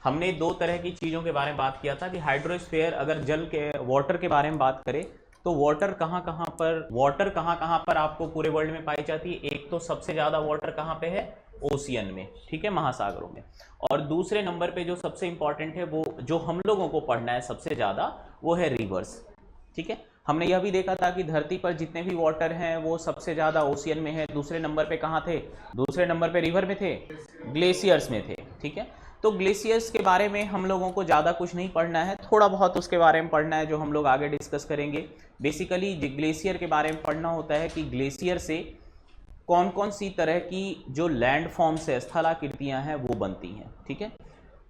हमने दो तरह की चीज़ों के बारे में बात किया था कि हाइड्रोस्फीयर, अगर जल के वाटर के बारे में बात करें तो वाटर कहाँ कहाँ पर आपको पूरे वर्ल्ड में पाई जाती है। एक तो सबसे ज़्यादा वाटर कहाँ पे है, ओशियन में, ठीक है, महासागरों में। और दूसरे नंबर पे जो सबसे इंपॉर्टेंट है, वो जो हम लोगों को पढ़ना है सबसे ज़्यादा, वो है रिवर्स, ठीक है। हमने यह भी देखा था कि धरती पर जितने भी वाटर हैं वो सबसे ज़्यादा ओशियन में है। दूसरे नंबर पे कहाँ थे, दूसरे नंबर पे रिवर में थे, ग्लेशियर्स में थे, ठीक है। तो ग्लेशियर्स के बारे में हम लोगों को ज़्यादा कुछ नहीं पढ़ना है, थोड़ा बहुत उसके बारे में पढ़ना है जो हम लोग आगे डिस्कस करेंगे। बेसिकली ग्लेशियर के बारे में पढ़ना होता है कि ग्लेशियर से कौन कौन सी तरह की जो लैंड फॉर्म्स है, स्थलाकृतियाँ हैं, वो बनती हैं, ठीक है।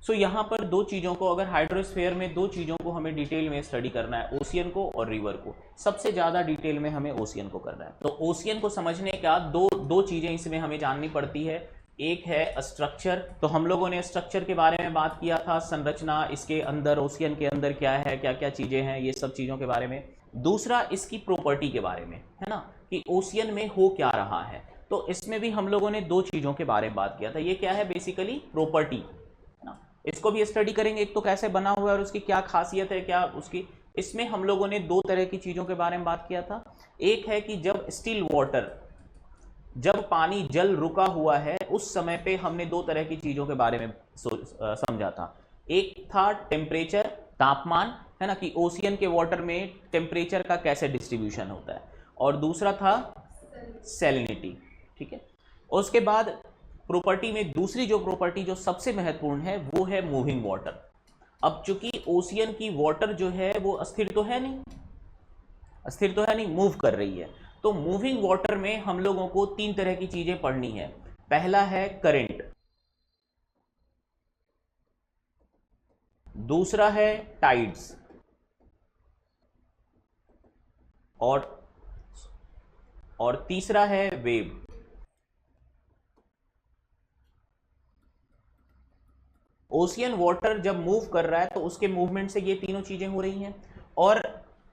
सो यहाँ पर दो चीज़ों को, अगर हाइड्रोस्फीयर में दो चीज़ों को हमें डिटेल में स्टडी करना है, ओशियन को और रिवर को। सबसे ज़्यादा डिटेल में हमें ओशियन को करना है। तो ओशियन को समझने का दो चीज़ें इसमें हमें जाननी पड़ती है। एक है स्ट्रक्चर, तो हम लोगों ने स्ट्रक्चर के बारे में बात किया था, संरचना, इसके अंदर ओशियन के अंदर क्या है, क्या क्या चीज़ें हैं, ये सब चीज़ों के बारे में। दूसरा इसकी प्रॉपर्टी के बारे में, है ना, कि ओशियन में हो क्या रहा है। तो इसमें भी हम लोगों ने दो चीज़ों के बारे में बात किया था। ये क्या है, बेसिकली प्रॉपर्टी, है ना, इसको भी स्टडी करेंगे। एक तो कैसे बना हुआ है और उसकी क्या खासियत है, क्या उसकी। इसमें हम लोगों ने दो तरह की चीज़ों के बारे में बात किया था। एक है कि जब स्टिल वाटर, जब पानी जल रुका हुआ है, उस समय पे हमने दो तरह की चीज़ों के बारे में समझा था। एक था टेम्परेचर, तापमान, है ना, कि ओशियन के वाटर में टेम्परेचर का कैसे डिस्ट्रीब्यूशन होता है। और दूसरा था सैलिनिटी, ठीक है। उसके बाद प्रॉपर्टी में दूसरी जो प्रॉपर्टी जो सबसे महत्वपूर्ण है वो है मूविंग वाटर। अब चूंकि ओशियन की वाटर जो है वो अस्थिर तो है नहीं, मूव कर रही है। तो मूविंग वाटर में हम लोगों को तीन तरह की चीजें पढ़नी है। पहला है करंट, दूसरा है टाइड्स, और तीसरा है वेव। ओशियन वाटर जब मूव कर रहा है तो उसके मूवमेंट से ये तीनों चीजें हो रही हैं। और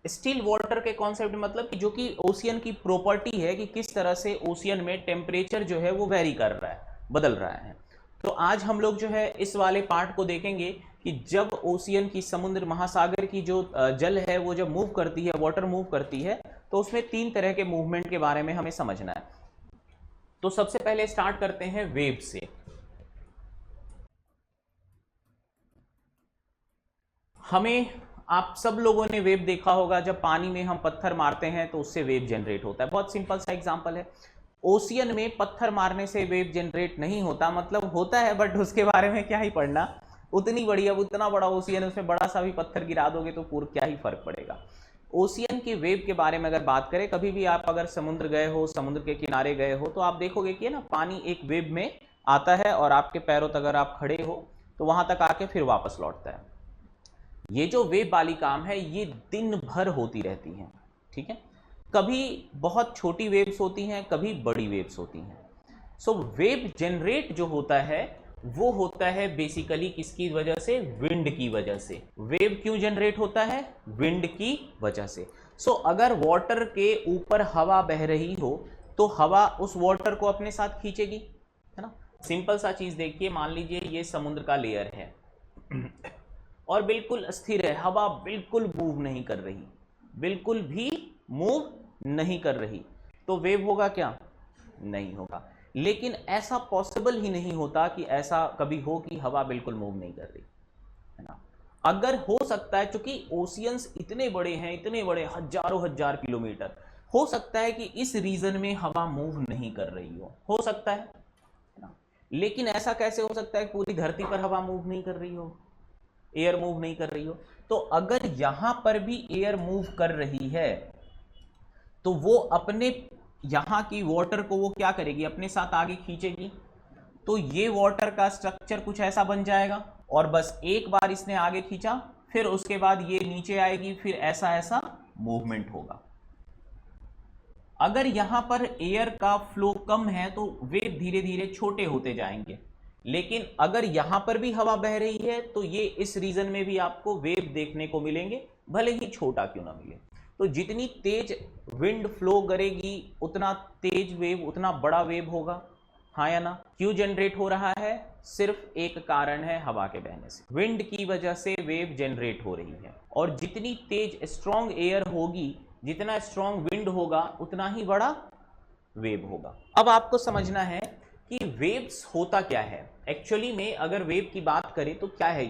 स्टिल वाटर के कॉन्सेप्ट मतलब कि जो कि ओशियन की प्रॉपर्टी है कि किस तरह से ओशियन में टेम्परेचर जो है वो वेरी कर रहा है, बदल रहा है। तो आज हम लोग जो है इस वाले पार्ट को देखेंगे कि जब ओशियन की, समुद्र महासागर की जो जल है वो जब मूव करती है, वाटर मूव करती है, तो उसमें तीन तरह के मूवमेंट के बारे में हमें समझना है। तो सबसे पहले स्टार्ट करते हैं वेव से। हमें, आप सब लोगों ने वेव देखा होगा, जब पानी में हम पत्थर मारते हैं तो उससे वेव जनरेट होता है। बहुत सिंपल सा एग्जांपल है। ओशियन में पत्थर मारने से वेव जनरेट नहीं होता, मतलब होता है बट उसके बारे में क्या ही पढ़ना, उतनी बड़ी, अब उतना बड़ा ओशियन, उसमें बड़ा सा भी पत्थर गिरा दोगे तो पूरा क्या ही फर्क पड़ेगा। ओशियन के वेव के बारे में अगर बात करें, कभी भी आप अगर समुद्र गए हो, समुद्र के किनारे गए हो, तो आप देखोगे कि ना पानी एक वेव में आता है और आपके पैरों तक अगर आप खड़े हो तो वहां तक आके फिर वापस लौटता है। ये जो वेव वाली काम है ये दिन भर होती रहती है, ठीक है। कभी बहुत छोटी वेव्स होती हैं, कभी बड़ी वेव्स होती हैं। सो वेव जनरेट जो होता है वो होता है बेसिकली किसकी वजह से, विंड की वजह से। वेव क्यों जनरेट होता है, विंड की वजह से। सो अगर वाटर के ऊपर हवा बह रही हो तो हवा उस वाटर को अपने साथ खींचेगी, है ना। सिंपल सा चीज देखिए, मान लीजिए ये समुद्र का लेयर है और बिल्कुल स्थिर है, हवा बिल्कुल मूव नहीं कर रही, बिल्कुल भी मूव नहीं कर रही, तो वेव होगा क्या, नहीं होगा। लेकिन ऐसा पॉसिबल ही नहीं होता कि ऐसा कभी हो कि हवा बिल्कुल मूव नहीं कर रही, है ना। अगर हो सकता है, क्योंकि ओशियंस इतने बड़े हैं, इतने बड़े, हजारों हजार किलोमीटर, हो सकता है कि इस रीजन में हवा मूव नहीं कर रही हो सकता है ना। लेकिन ऐसा कैसे हो सकता है पूरी धरती पर हवा मूव नहीं कर रही हो, एयर मूव नहीं कर रही हो। तो अगर यहां पर भी एयर मूव कर रही है तो वो अपने यहां की वाटर को वो क्या करेगी, अपने साथ आगे खींचेगी। तो ये वाटर का स्ट्रक्चर कुछ ऐसा बन जाएगा और बस एक बार इसने आगे खींचा, फिर उसके बाद ये नीचे आएगी, फिर ऐसा ऐसा मूवमेंट होगा। अगर यहां पर एयर का फ्लो कम है तो वेव धीरे धीरे छोटे होते जाएंगे। लेकिन अगर यहां पर भी हवा बह रही है तो ये इस रीजन में भी आपको वेव देखने को मिलेंगे, भले ही छोटा क्यों ना मिले। तो जितनी तेज विंड फ्लो करेगी उतना तेज वेव, उतना बड़ा वेव होगा, हाँ या ना? क्यों जनरेट हो रहा है? सिर्फ एक कारण है, हवा के बहने से। विंड की वजह से वेव जनरेट हो रही है, और जितनी तेज स्ट्रॉन्ग एयर होगी, जितना स्ट्रॉन्ग विंड होगा, उतना ही बड़ा वेव होगा। अब आपको समझना है कि वेव्स होता क्या है एक्चुअली में। अगर वेव की बात करें तो क्या है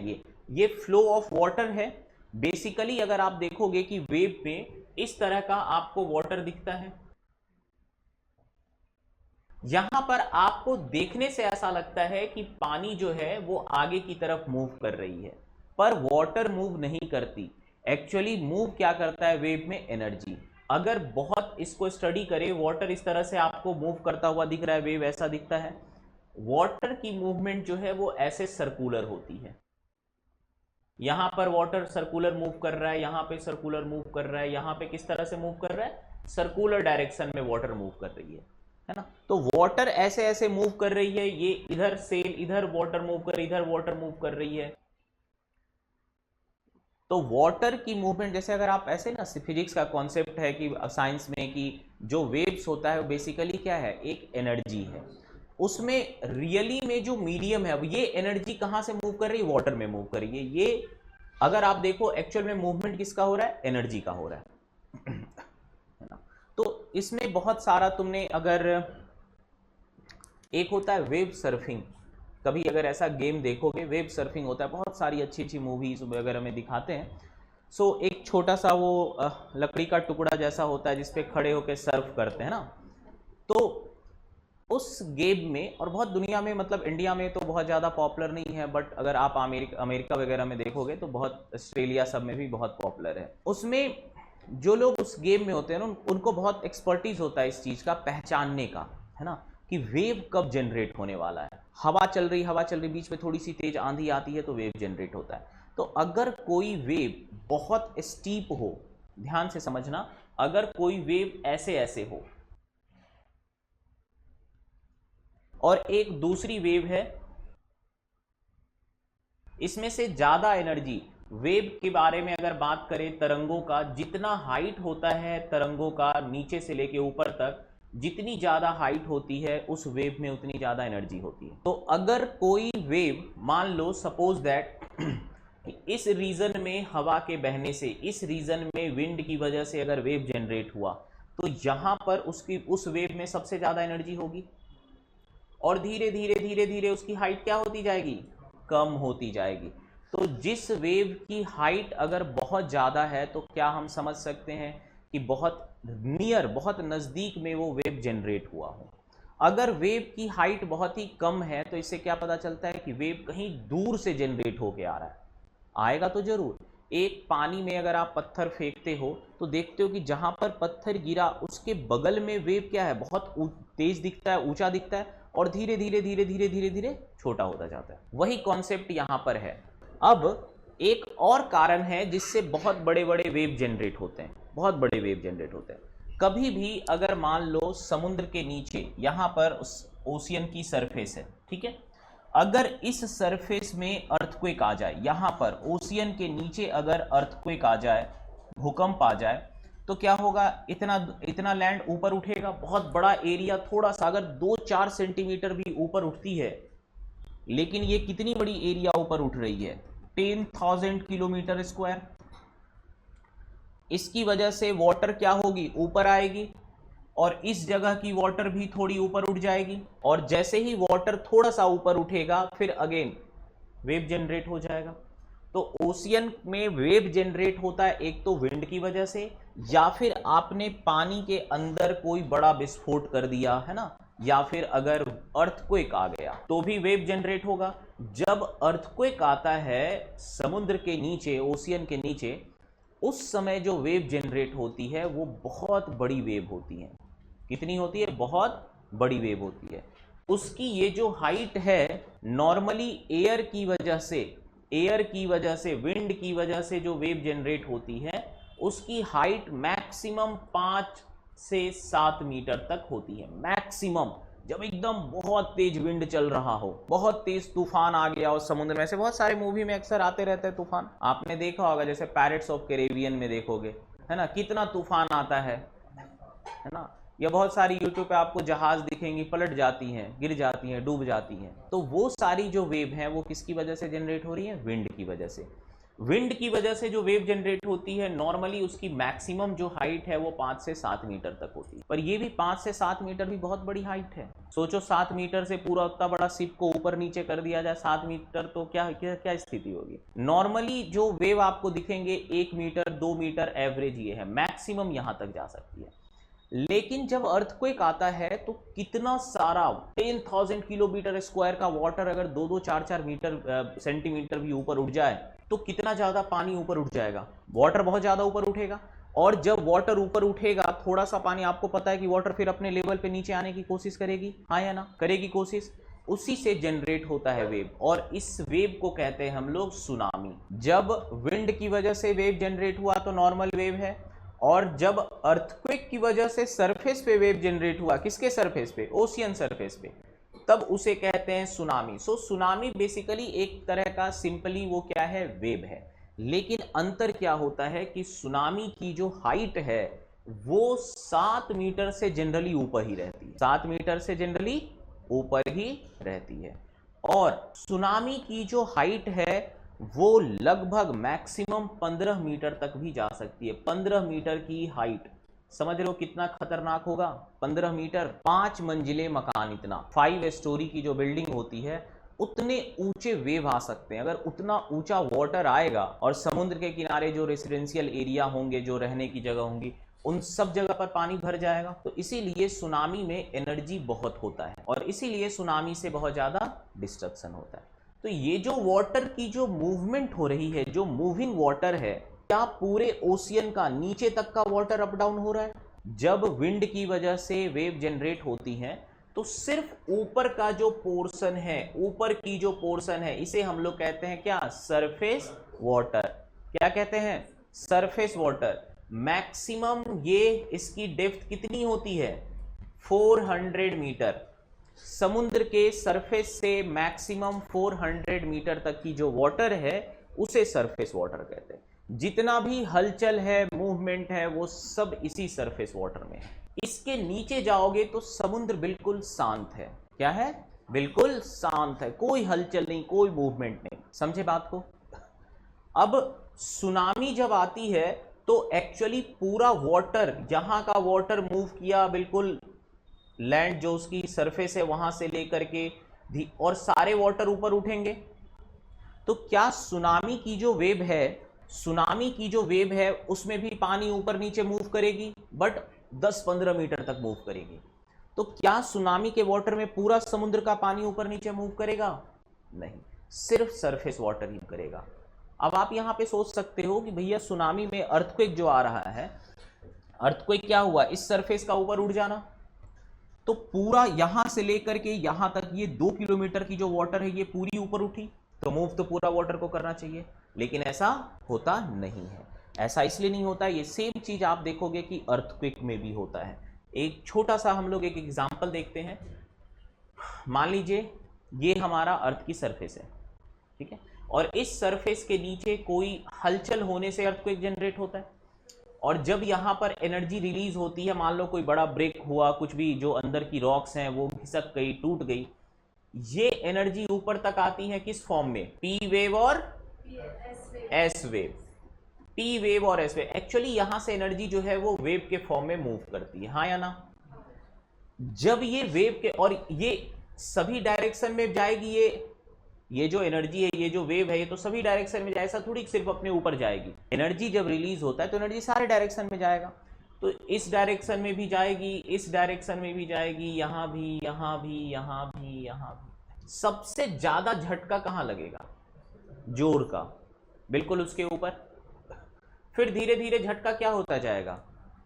ये फ्लो ऑफ वाटर है। बेसिकली अगर आप देखोगे कि वेव में इस तरह का आपको वाटर दिखता है, यहां पर आपको देखने से ऐसा लगता है कि पानी जो है वो आगे की तरफ मूव कर रही है, पर वाटर मूव नहीं करती। एक्चुअली मूव क्या करता है वेव में? एनर्जी। अगर बहुत इसको स्टडी करें, वाटर इस तरह से आपको मूव करता हुआ दिख रहा है, वेव ऐसा दिखता है। वाटर की मूवमेंट जो है वो ऐसे सर्कुलर होती है। यहां पर वाटर सर्कुलर मूव कर रहा है, यहां पे सर्कुलर मूव कर रहा है, यहां पे किस तरह से मूव कर रहा है? सर्कुलर डायरेक्शन में वाटर मूव कर रही है ना? तो वाटर ऐसे ऐसे मूव कर रही है, ये इधर सेल, इधर वाटर मूव कर, इधर वाटर मूव कर रही है। तो वाटर की मूवमेंट, जैसे अगर आप ऐसे ना, फिजिक्स का कॉन्सेप्ट है कि साइंस में कि जो वेव्स होता है वो बेसिकली क्या है? एक एनर्जी है। उसमें रियली में जो मीडियम है, अब ये एनर्जी कहां से मूव कर रही है? वाटर में मूव कर रही है। ये अगर आप देखो एक्चुअल में मूवमेंट किसका हो रहा है? एनर्जी का हो रहा है ना? तो इसमें बहुत सारा तुमने, अगर एक होता है वेव सर्फिंग, कभी अगर ऐसा गेम देखोगे, वेव सर्फिंग होता है, बहुत सारी अच्छी अच्छी मूवीज वगैरह में दिखाते हैं। सो एक छोटा सा वो लकड़ी का टुकड़ा जैसा होता है जिसपे खड़े होकर सर्फ करते हैं ना। तो उस गेम में, और बहुत दुनिया में, मतलब इंडिया में तो बहुत ज़्यादा पॉपुलर नहीं है, बट अगर आप अमेरिका वगैरह में देखोगे तो बहुत, ऑस्ट्रेलिया सब में भी बहुत पॉपुलर है। उसमें जो लोग उस गेम में होते हैं ना, उनको बहुत एक्सपर्टीज होता है इस चीज़ का पहचानने का, है ना, कि वेव कब जनरेट होने वाला है। हवा चल रही, बीच में थोड़ी सी तेज आंधी आती है तो वेव जनरेट होता है। तो अगर कोई वेव बहुत स्टीप हो, ध्यान से समझना, अगर कोई वेव ऐसे ऐसे हो और एक दूसरी वेव है, इसमें से ज्यादा एनर्जी, वेव के बारे में अगर बात करें, तरंगों का जितना हाइट होता है, तरंगों का नीचे से लेके ऊपर तक जितनी ज्यादा हाइट होती है, उस वेव में उतनी ज्यादा एनर्जी होती है। तो अगर कोई वेव, मान लो सपोज दैट इस रीजन में हवा के बहने से, इस रीजन में विंड की वजह से अगर वेव जनरेट हुआ, तो यहां पर उसकी, उस वेव में सबसे ज्यादा एनर्जी होगी, और धीरे धीरे धीरे धीरे उसकी हाइट क्या होती जाएगी? कम होती जाएगी। तो जिस वेव की हाइट अगर बहुत ज़्यादा है, तो क्या हम समझ सकते हैं कि बहुत नियर, बहुत नज़दीक में वो वेव जनरेट हुआ हो। अगर वेव की हाइट बहुत ही कम है, तो इससे क्या पता चलता है कि वेव कहीं दूर से जनरेट होके आ रहा है। आएगा तो जरूर। एक पानी में अगर आप पत्थर फेंकते हो तो देखते हो कि जहां पर पत्थर गिरा उसके बगल में वेव क्या है? बहुत तेज दिखता है, ऊंचा दिखता है, और धीरे धीरे धीरे धीरे धीरे धीरे छोटा होता जाता है। वही कॉन्सेप्ट यहां पर है। अब एक और कारण है जिससे बहुत बड़े बड़े वेव जनरेट होते हैं, बहुत बड़े वेव जनरेट होते हैं। कभी भी अगर मान लो समुद्र के नीचे, यहां पर ओशियन की सरफेस है, ठीक है, अगर इस सरफेस में अर्थक्वेक आ जाए, यहां पर ओशियन के नीचे अगर अर्थक्वेक आ जाए, भूकंप आ जाए, तो क्या होगा? इतना इतना लैंड ऊपर उठेगा, बहुत बड़ा एरिया, थोड़ा सा अगर 2-4 सेंटीमीटर भी ऊपर उठती है, लेकिन ये कितनी बड़ी एरिया ऊपर उठ रही है? 10,000 किलोमीटर स्क्वायर। इसकी वजह से वाटर क्या होगी? ऊपर आएगी, और इस जगह की वाटर भी थोड़ी ऊपर उठ जाएगी, और जैसे ही वाटर थोड़ा सा ऊपर उठेगा, फिर अगेन वेव जनरेट हो जाएगा। तो ओशियन में वेव जनरेट होता है एक तो विंड की वजह से, या फिर आपने पानी के अंदर कोई बड़ा विस्फोट कर दिया है ना, या फिर अगर अर्थक्वेक आ गया तो भी वेव जनरेट होगा। जब अर्थक्वेक आता है समुद्र के नीचे, ओशियन के नीचे, उस समय जो वेव जनरेट होती है वो बहुत बड़ी वेव होती है। कितनी होती है? बहुत बड़ी वेव होती है। उसकी ये जो हाइट है, नॉर्मली एयर की वजह से, विंड की वजह से जो वेव जनरेट होती है, उसकी हाइट मैक्सिमम 5 से 7 मीटर तक होती है, मैक्सिमम। जब एकदम बहुत तेज विंड चल रहा हो, बहुत तेज तूफान आ गया और समुद्र में, से बहुत सारे मूवी में अक्सर आते रहते हैं तूफान, आपने देखा होगा, जैसे पैरेट्स ऑफ कैरेबियन में देखोगे, है ना, कितना तूफान आता है ना। या बहुत सारी यूट्यूब पे आपको जहाज दिखेंगी, पलट जाती हैं, गिर जाती हैं, डूब जाती हैं। तो वो सारी जो वेव हैं वो किसकी वजह से जनरेट हो रही है? विंड की वजह से। विंड की वजह से जो वेव जनरेट होती है नॉर्मली उसकी मैक्सिमम जो हाइट है वो 5 से 7 मीटर तक होती है, पर ये भी 5 से 7 मीटर भी बहुत बड़ी हाइट है। सोचो 7 मीटर से पूरा उतना बड़ा शिप को ऊपर नीचे कर दिया जाए 7 मीटर, तो क्या क्या क्या स्थिति होगी? नॉर्मली जो वेव आपको दिखेंगे 1 मीटर 2 मीटर एवरेज ये है, मैक्सिमम यहां तक जा सकती है। लेकिन जब अर्थक्वेक आता है तो कितना सारा 10,000 किलोमीटर स्क्वायर का वाटर अगर 2-2 4-4 मीटर सेंटीमीटर भी ऊपर उठ जाए तो कितना ज्यादा पानी ऊपर उठ जाएगा? वाटर बहुत ज्यादा ऊपर उठेगा। और जब वाटर ऊपर उठेगा थोड़ा सा पानी, आपको पता है कि वाटर फिर अपने लेवल पे नीचे आने की कोशिश करेगी, हाँ या ना? करेगी कोशिश। उसी से जनरेट होता है वेव, और इस वेव को कहते हैं हम लोग सुनामी। जब विंड की वजह से वेव जनरेट हुआ तो नॉर्मल वेव है, और जब अर्थक्वेक की वजह से सरफेस पे वेव जनरेट हुआ, किसके सरफेस पे? ओशियन सरफेस पे, तब उसे कहते हैं सुनामी। सो सुनामी बेसिकली एक तरह का सिंपली वो क्या है? वेव है। लेकिन अंतर क्या होता है कि सुनामी की जो हाइट है वो 7 मीटर से जनरली ऊपर ही रहती है, 7 मीटर से जनरली ऊपर ही रहती है। और सुनामी की जो हाइट है वो लगभग मैक्सिमम 15 मीटर तक भी जा सकती है। 15 मीटर की हाइट, समझ रहे हो कितना खतरनाक होगा? 15 मीटर, 5 मंजिले मकान, इतना 5 स्टोरी की जो बिल्डिंग होती है उतने ऊंचे वेव आ सकते हैं। अगर उतना ऊंचा वाटर आएगा और समुद्र के किनारे जो रेसिडेंशियल एरिया होंगे, जो रहने की जगह होंगी, उन सब जगह पर पानी भर जाएगा। तो इसीलिए सुनामी में एनर्जी बहुत होता है और इसीलिए सुनामी से बहुत ज्यादा डिस्ट्रक्शन होता है। तो ये जो वाटर की जो मूवमेंट हो रही है, जो मूविंग वाटर है, क्या पूरे ओशियन का नीचे तक का वाटर अप डाउन हो रहा है? जब विंड की वजह से वेव जनरेट होती हैं तो सिर्फ ऊपर का जो पोर्शन है, ऊपर की जो पोर्शन है, इसे हम लोग कहते हैं क्या? Surface water. क्या कहते हैं? Surface water. मैक्सिमम ये इसकी डेप्थ कितनी होती है? 400 मीटर। समुद्र के सरफेस से मैक्सिमम 400 मीटर तक की जो वाटर है उसे सरफेस वाटर कहते हैं। जितना भी हलचल है, मूवमेंट है, वो सब इसी सरफेस वाटर में है। इसके नीचे जाओगे तो समुद्र बिल्कुल शांत है। क्या है? बिल्कुल शांत है, कोई हलचल नहीं, कोई मूवमेंट नहीं। समझे बात को? अब सुनामी जब आती है तो एक्चुअली पूरा वाटर, यहां का वाटर मूव किया बिल्कुल लैंड जो उसकी सरफेस है वहां से लेकर के और सारे वाटर ऊपर उठेंगे। तो क्या सुनामी की जो वेव है, सुनामी की जो वेव है उसमें भी पानी ऊपर नीचे मूव करेगी, बट 10-15 मीटर तक मूव करेगी। तो क्या सुनामी के वाटर में पूरा समुद्र का पानी ऊपर नीचे मूव करेगा? नहीं, सिर्फ सरफेस वाटर ही करेगा। अब आप यहां पे सोच सकते हो कि भैया सुनामी में अर्थक्वेक जो आ रहा है, अर्थक्वेक क्या हुआ? इस सरफेस का ऊपर उड़ जाना। तो पूरा यहां से लेकर के यहां तक ये 2 किलोमीटर की जो वाटर है ये पूरी ऊपर उठी, तो मूव तो पूरा वाटर को करना चाहिए, लेकिन ऐसा होता नहीं है। ऐसा इसलिए नहीं होता, ये सेम चीज आप देखोगे कि अर्थक्वेक में भी होता है। एक छोटा सा हम लोग एक एग्जांपल देखते हैं। मान लीजिए ये हमारा अर्थ की सरफेस है, ठीक है, और इस सरफेस के नीचे कोई हलचल होने से अर्थक्वेक जनरेट होता है। और जब यहां पर एनर्जी रिलीज होती है, मान लो कोई बड़ा ब्रेक हुआ, कुछ भी जो अंदर की रॉक्स हैं वो खिसक गई, टूट गई, ये एनर्जी ऊपर तक आती है किस फॉर्म में? पी वेव और एस वेव। पी वेव और एस वेव। एक्चुअली यहां से एनर्जी जो है वो वेव के फॉर्म में मूव करती है, हाँ या ना? जब ये वेव के, और ये सभी डायरेक्शन में जाएगी, ये जो एनर्जी है, ये जो वेव है, ये तो सभी डायरेक्शन में जाए, ऐसा थोड़ी सिर्फ अपने ऊपर जाएगी। एनर्जी जब रिलीज होता है तो एनर्जी सारे डायरेक्शन में जाएगा। तो इस डायरेक्शन में भी जाएगी, इस डायरेक्शन में भी जाएगी, यहां भी, यहां भी, यहां भी, यहां भी। सबसे ज्यादा झटका कहां लगेगा? जोर का, बिल्कुल उसके ऊपर। फिर धीरे धीरे झटका क्या होता जाएगा?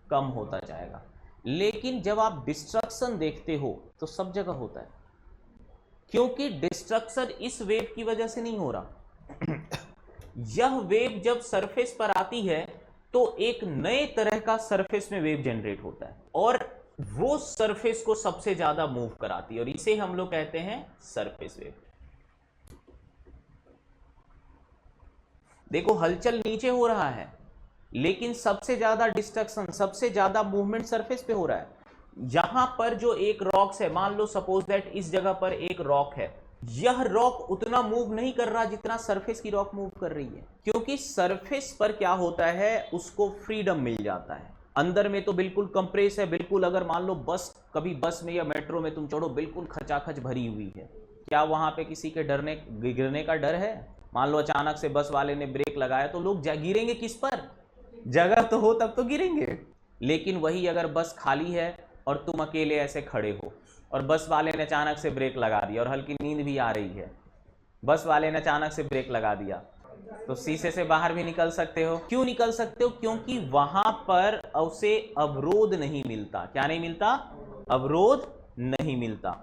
कम होता जाएगा। लेकिन जब आप डिस्ट्रक्शन देखते हो तो सब जगह होता है, क्योंकि डिस्ट्रक्शन इस वेव की वजह से नहीं हो रहा। यह वेव जब सरफेस पर आती है तो एक नए तरह का सरफेस में वेव जनरेट होता है और वो सरफेस को सबसे ज्यादा मूव कराती है, और इसे हम लोग कहते हैं सरफेस वेव। देखो हलचल नीचे हो रहा है, लेकिन सबसे ज्यादा डिस्ट्रक्शन, सबसे ज्यादा मूवमेंट सरफेस पे हो रहा है। यहां पर जो एक रॉक्स है, मान लो सपोज दैट इस जगह पर एक रॉक है, यह रॉक उतना मूव नहीं कर रहा जितना सरफेस की रॉक मूव कर रही है, क्योंकि सरफेस पर क्या होता है, उसको फ्रीडम मिल जाता है। अंदर में तो बिल्कुल कंप्रेस है, बिल्कुल अगर मान लो बस, कभी बस में या मेट्रो में तुम चढ़ो, बिल्कुल खचाखच भरी हुई है, क्या वहां पे किसी के डरने गिरने का डर है? मान लो अचानक से बस वाले ने ब्रेक लगाया तो लोग गिरेंगे किस पर? जगह तो हो तब तो गिरेंगे। लेकिन वही अगर बस खाली है और तुम अकेले ऐसे खड़े हो और बस वाले ने अचानक से ब्रेक लगा दिया और हल्की नींद भी आ रही है, बस वाले ने अचानक से ब्रेक लगा दिया, तो शीशे से बाहर भी निकल सकते हो। क्यों निकल सकते हो? क्योंकि वहां पर उसे अवरोध नहीं मिलता। क्या नहीं मिलता? अवरोध नहीं मिलता।